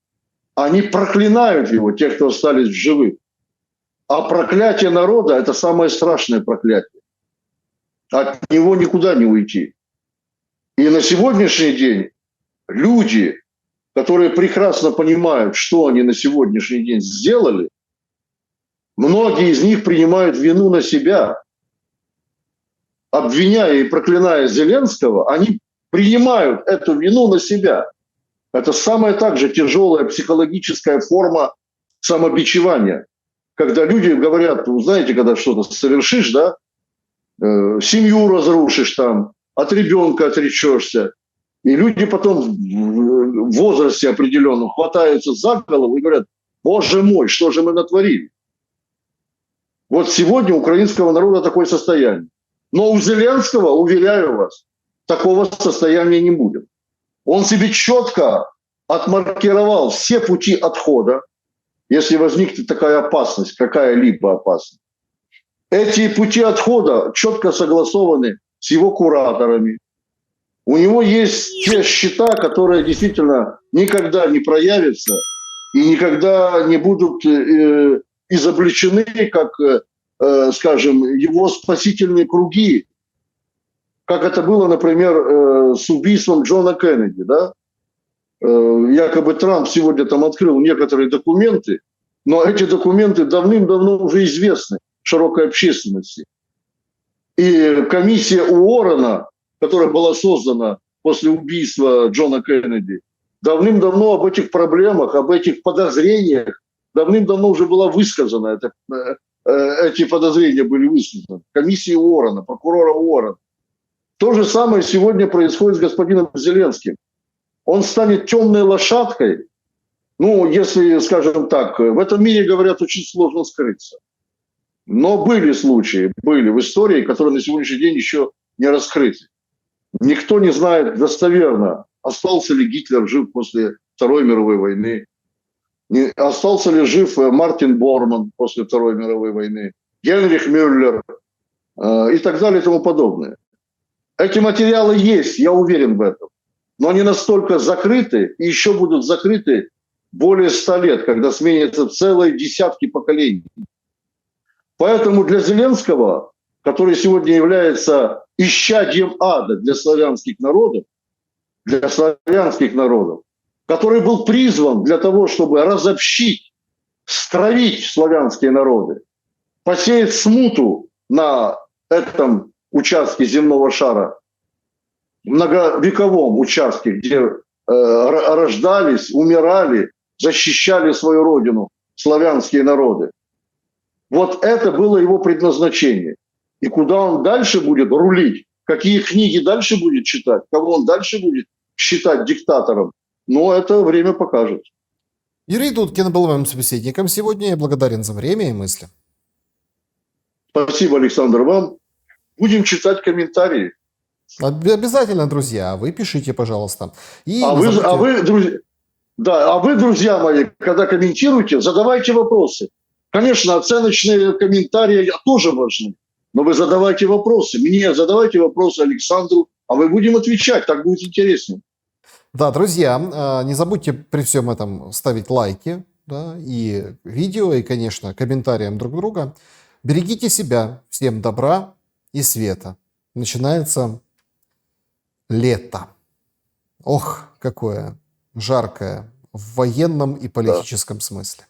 они проклинают его, те, кто остались в живых. А проклятие народа – это самое страшное проклятие. От него никуда не уйти. И на сегодняшний день люди, которые прекрасно понимают, что они на сегодняшний день сделали, многие из них принимают вину на себя. Обвиняя и проклиная Зеленского, они принимают эту вину на себя. Это самая также тяжелая психологическая форма самобичевания. Когда люди говорят, вы знаете, когда что-то совершишь, да, семью разрушишь там, от ребенка отречешься, и люди потом в возрасте определенном хватаются за голову и говорят: боже мой, что же мы натворили? Вот сегодня у украинского народа такое состояние. Но у Зеленского, уверяю вас, такого состояния не будет. Он себе четко отмаркировал все пути отхода, если возникнет такая опасность, какая-либо опасность. Эти пути отхода четко согласованы с его кураторами. У него есть те счета, которые действительно никогда не проявятся и никогда не будут изобличены, как, скажем, его спасительные круги, как это было, например, с убийством Джона Кеннеди, да? Якобы Трамп сегодня там открыл некоторые документы, но эти документы давным-давно уже известны широкой общественности. И комиссия Уоррена, которая была создана после убийства Джона Кеннеди, давным-давно об этих проблемах, об этих подозрениях давным-давно уже была высказана. Эти подозрения были высказаны. Комиссия Уоррена, прокурора Уоррена. То же самое сегодня происходит с господином Зеленским. Он станет темной лошадкой. Ну, если, скажем так, в этом мире, говорят, очень сложно скрыться. Но были случаи, были в истории, которые на сегодняшний день еще не раскрыты. Никто не знает достоверно, остался ли Гитлер жив после Второй мировой войны, остался ли жив Мартин Борман после Второй мировой войны, Генрих Мюллер и так далее и тому подобное. Эти материалы есть, я уверен в этом. Но они настолько закрыты и еще будут закрыты более 100 лет, когда сменятся целые десятки поколений. Поэтому для Зеленского, который сегодня является исчадьем ада для славянских народов, который был призван для того, чтобы разобщить, стравить славянские народы, посеять смуту на этом участке земного шара, многовековом участке, где рождались, умирали, защищали свою родину славянские народы. Вот это было его предназначение. И куда он дальше будет рулить, какие книги дальше будет читать, кого он дальше будет считать диктатором, но это время покажет. Юрий Дудкин был моим собеседником сегодня. Я благодарен за время и мысли. Спасибо, Александр, вам. Будем читать комментарии. Обязательно, друзья. Вы пишите, пожалуйста. И вы, друзья мои, когда комментируете, задавайте вопросы. Конечно, оценочные комментарии тоже важны, но вы задавайте вопросы. Мне задавайте вопросы, Александру, а мы будем отвечать, так будет интереснее. Да, друзья, не забудьте при всем этом ставить лайки, да, и видео, и, конечно, комментариям друг друга. Берегите себя. Всем добра и света. Начинается лето. Ох, какое жаркое в военном и политическом смысле.